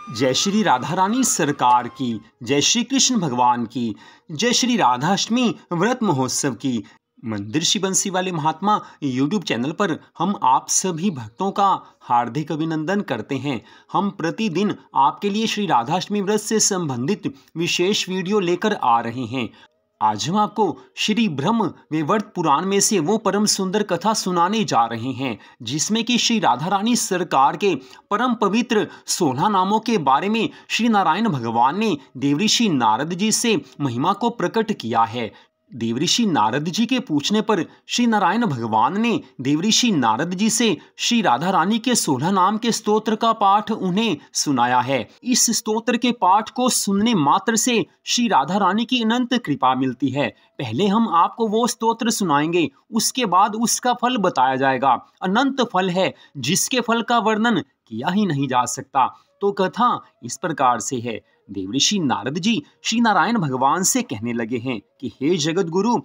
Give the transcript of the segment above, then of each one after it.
जय श्री राधा रानी सरकार की, जय श्री कृष्ण भगवान की, जय श्री राधाष्टमी व्रत महोत्सव की। मंदिर श्री बंसी वाले महात्मा यूट्यूब चैनल पर हम आप सभी भक्तों का हार्दिक अभिनंदन करते हैं। हम प्रतिदिन आपके लिए श्री राधाष्टमी व्रत से संबंधित विशेष वीडियो लेकर आ रहे हैं। आज हम आपको श्री ब्रह्म वैवर्त पुराण में से वो परम सुंदर कथा सुनाने जा रहे हैं जिसमें कि श्री राधा रानी सरकार के परम पवित्र 16 नामों के बारे में श्री नारायण भगवान ने देवऋषि नारद जी से महिमा को प्रकट किया है। देवऋषि नारद जी के पूछने पर श्री नारायण भगवान ने देवऋषि नारद जी से श्री राधा रानी के 16 नाम के स्तोत्र का पाठ उन्हें सुनाया है। इस स्तोत्र के पाठ को सुनने मात्र से श्री राधा रानी की अनंत कृपा मिलती है। पहले हम आपको वो स्तोत्र सुनाएंगे, उसके बाद उसका फल बताया जाएगा। अनंत फल है जिसके फल का वर्णन किया ही नहीं जा सकता। तो कथा इस प्रकार से है। देवऋषि नारद जी श्री नारायण भगवान से कहने लगे हैं कि हे जगत गुरु,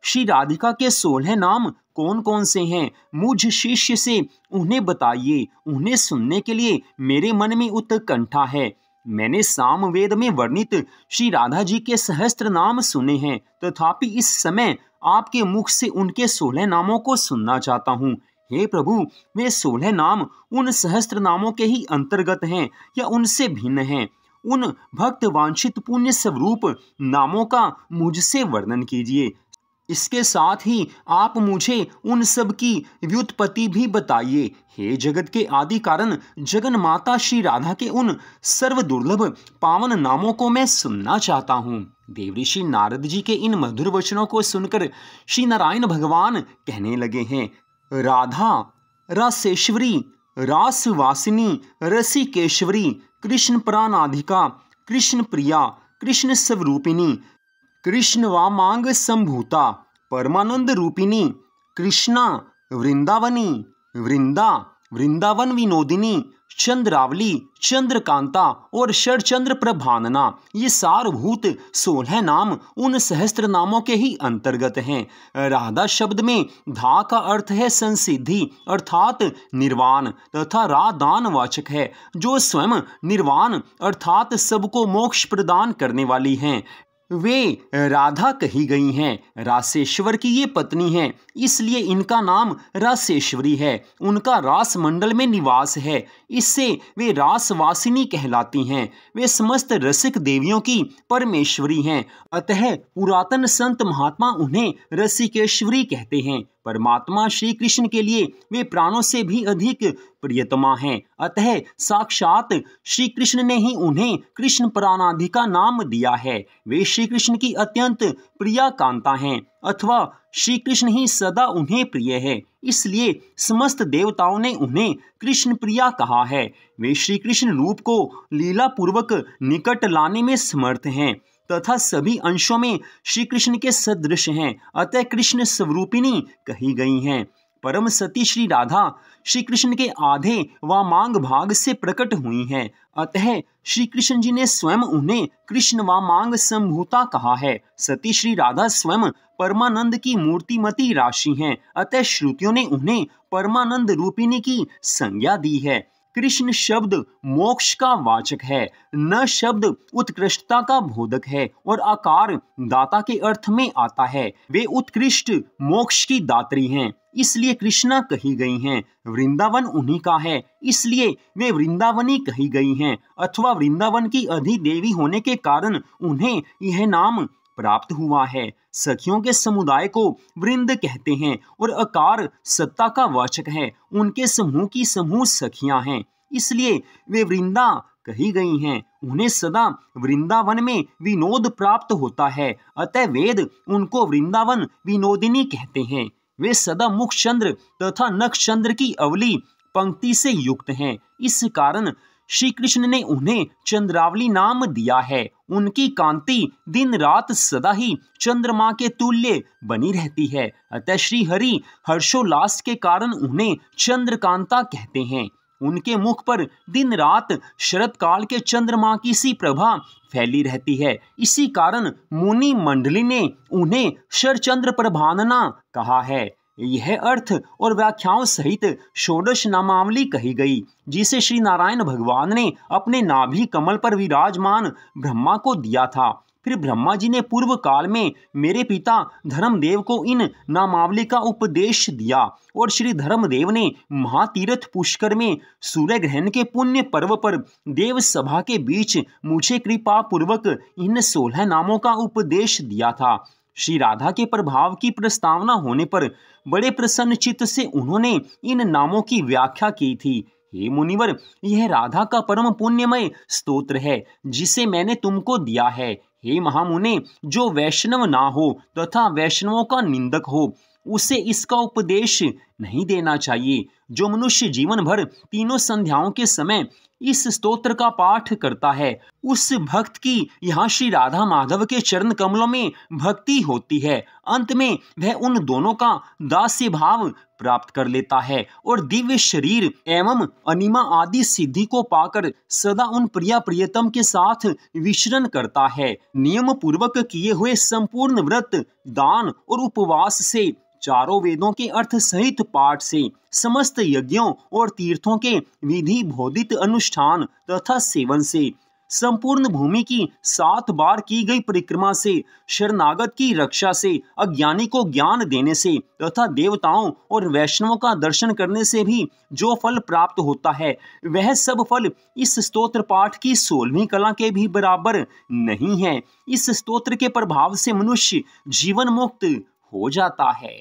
श्री राधिका के 16 नाम कौन कौन से हैं? मुझ शिष्य से उन्हें बताइए। उन्हें सुनने के लिए मेरे मन में उत्कंठा है। मैंने सामवेद में वर्णित श्री राधा जी के सहस्त्र नाम सुने हैं, तथापि इस समय आपके मुख से उनके 16 नामों को सुनना चाहता हूँ। हे प्रभु, वे 16 नाम उन सहस्त्र नामों के ही अंतर्गत हैं या उनसे भिन्न हैं? उन भक्त वांछित पुण्य स्वरूप नामों का मुझसे वर्णन कीजिए। इसके साथ ही आप मुझे उन सब की व्युत्पत्ति भी बताइए। हे जगत के आदि कारण जगन माता श्री राधा के उन सर्व दुर्लभ पावन नामों को मैं सुनना चाहता हूँ। देवऋषि नारद जी के इन मधुर वचनों को सुनकर श्री नारायण भगवान कहने लगे हैं, राधा रासेश्वरी, रासवासिनी, रसिकेश्वरी, कृष्ण प्राणाधिका, कृष्ण प्रिया, कृष्ण स्वरूपिणी, कृष्ण वामांग संभूता, परमानंद रूपिणी, कृष्णा वृंदावनी, वृंदावन विनोदिनी, चंद्रावली, चंद्रकांता और शरचंद्र प्रभानना। ये सारभूत 16 नाम उन सहस्त्र नामों के ही अंतर्गत हैं। राधा शब्द में धा का अर्थ है संसिद्धि अर्थात निर्वाण तथा रादान वाचक है, जो स्वयं निर्वाण अर्थात सबको मोक्ष प्रदान करने वाली हैं। वे राधा कही गई हैं। रासेश्वर की ये पत्नी हैं, इसलिए इनका नाम रासेश्वरी है। उनका रास मंडल में निवास है, इससे वे रासवासिनी कहलाती हैं। वे समस्त रसिक देवियों की परमेश्वरी हैं, अतः पुरातन संत महात्मा उन्हें रसिकेश्वरी कहते हैं। परमात्मा श्री कृष्ण के लिए वे प्राणों से भी अधिक प्रियतमा हैं, अतः साक्षात श्री कृष्ण ने ही उन्हें कृष्ण प्राणाधिका नाम दिया है। वे श्री कृष्ण की अत्यंत प्रिया कांता हैं, अथवा श्री कृष्ण ही सदा उन्हें प्रिय है, इसलिए समस्त देवताओं ने उन्हें कृष्ण प्रिया कहा है। वे श्री कृष्ण रूप को लीला पूर्वक निकट लाने में समर्थ हैं तथा सभी अंशों में श्री कृष्ण के सदृश हैं, अतः कृष्ण स्वरूपिणी कही गई हैं। परम सती श्री राधा श्री कृष्ण के आधे वामांग भाग से प्रकट हुई हैं, अतः श्री कृष्ण जी ने स्वयं उन्हें कृष्ण वामांग संभूता कहा है। सती श्री राधा स्वयं परमानंद की मूर्तिमती राशि हैं, अतः श्रुतियों ने उन्हें परमानंद रूपिणी की संज्ञा दी है। कृष्ण शब्द मोक्ष का वाचक है, न शब्द उत्कृष्टता का बोधक है और आकार दाता के अर्थ में आता है। वे उत्कृष्ट मोक्ष की दात्री हैं, इसलिए कृष्णा कही गई हैं। वृंदावन उन्हीं का है, इसलिए वे वृंदावनी कही गई हैं, अथवा वृंदावन की अधिदेवी होने के कारण उन्हें यह नाम प्राप्त हुआ है। सखियों के समुदाय को वृंद कहते हैं और आकार सत्ता का वाचक है। उनके समूह की समूह सखियां हैं, इसलिए वे वृंदा कही गई हैं। उन्हें सदा वृंदावन में विनोद प्राप्त होता है, अतः वेद उनको वृंदावन विनोदिनी कहते हैं। वे सदा मुखचंद्र तथा नखचंद्र की अवली पंक्ति से युक्त हैं, इस कारण श्री कृष्ण ने उन्हें चंद्रावली नाम दिया है। उनकी कांति दिन रात सदा ही चंद्रमा के तुल्य बनी रहती है, अतः श्री हरि हर्षोल्लास के कारण उन्हें चंद्रकांता कहते हैं। उनके मुख पर दिन रात शरद काल के चंद्रमा की सी प्रभा फैली रहती है, इसी कारण मुनि मंडली ने उन्हें शरचंद्र प्रभानना कहा है। यह अर्थ और व्याख्याओं सहित षोडश नामावली कही गई, जिसे श्री नारायण भगवान ने अपने नाभि कमल पर विराजमान ब्रह्मा को दिया था। फिर ब्रह्मा जी ने पूर्व काल में मेरे पिता धर्मदेव को इन नामावली का उपदेश दिया और श्री धर्मदेव ने महातीर्थ पुष्कर में सूर्य ग्रहण के पुण्य पर्व पर देव सभा के बीच मुझे कृपा पूर्वक इन 16 नामों का उपदेश दिया था। श्री राधा के प्रभाव की प्रस्तावना होने पर बड़े प्रसन्न चित्त से उन्होंने इन नामों की व्याख्या की थी। हे मुनिवर, यह राधा का परम पुण्यमय स्तोत्र है जिसे मैंने तुमको दिया है। हे महामुने, जो वैष्णव ना हो तथा वैष्णवों का निंदक हो उसे इसका उपदेश नहीं देना चाहिए। जो मनुष्य जीवन भर तीनों संध्याओं के समय इस स्तोत्र का पाठ करता है, उस भक्त की यहाँ श्री राधा माधव के चरण कमलों में भक्ति होती है। अंत में वह उन दोनों का दास्य भाव प्राप्त कर लेता है और दिव्य शरीर एवं अनिमा आदि सिद्धि को पाकर सदा उन प्रिया प्रियतम के साथ विचरण करता है। नियम पूर्वक किए हुए संपूर्ण व्रत, दान और उपवास से, चारों वेदों के अर्थ सहित पाठ से, समस्त यज्ञों और तीर्थों के विधि बोधित अनुष्ठान तथा सेवन से, संपूर्ण भूमि की 7 बार की गई परिक्रमा से, शरणागत की रक्षा से, अज्ञानी को ज्ञान देने से तथा देवताओं और वैष्णवों का दर्शन करने से भी जो फल प्राप्त होता है, वह सब फल इस स्तोत्र पाठ की 16वीं कला के भी बराबर नहीं है। इस स्तोत्र के प्रभाव से मनुष्य जीवन मुक्त हो जाता है।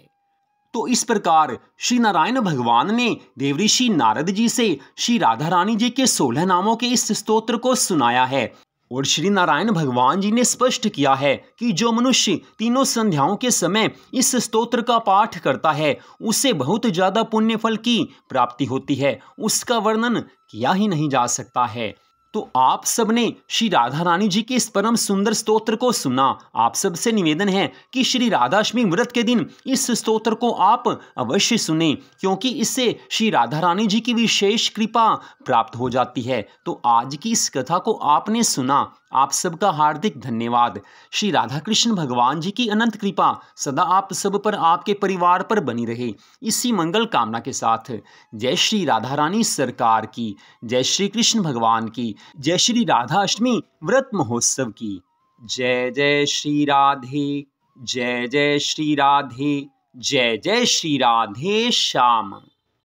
तो इस प्रकार श्री नारायण भगवान ने देवऋषि नारद जी से श्री राधा रानी जी के 16 नामों के इस स्तोत्र को सुनाया है और श्री नारायण भगवान जी ने स्पष्ट किया है कि जो मनुष्य तीनों संध्याओं के समय इस स्तोत्र का पाठ करता है उसे बहुत ज्यादा पुण्य फल की प्राप्ति होती है। उसका वर्णन किया ही नहीं जा सकता है। तो आप सबने श्री राधा रानी जी के इस परम सुंदर स्तोत्र को सुना। आप सबसे निवेदन है कि श्री राधाष्टमी व्रत के दिन इस स्तोत्र को आप अवश्य सुने, क्योंकि इससे श्री राधा रानी जी की विशेष कृपा प्राप्त हो जाती है। तो आज की इस कथा को आपने सुना, आप सबका हार्दिक धन्यवाद। श्री राधा कृष्ण भगवान जी की अनंत कृपा सदा आप सब पर, आपके परिवार पर बनी रहे, इसी मंगल कामना के साथ जय श्री राधा रानी सरकार की, जय श्री कृष्ण भगवान की, जय श्री राधा अष्टमी व्रत महोत्सव की। जय जय श्री राधे, जय जय श्री राधे, जय जय श्री राधे श्याम।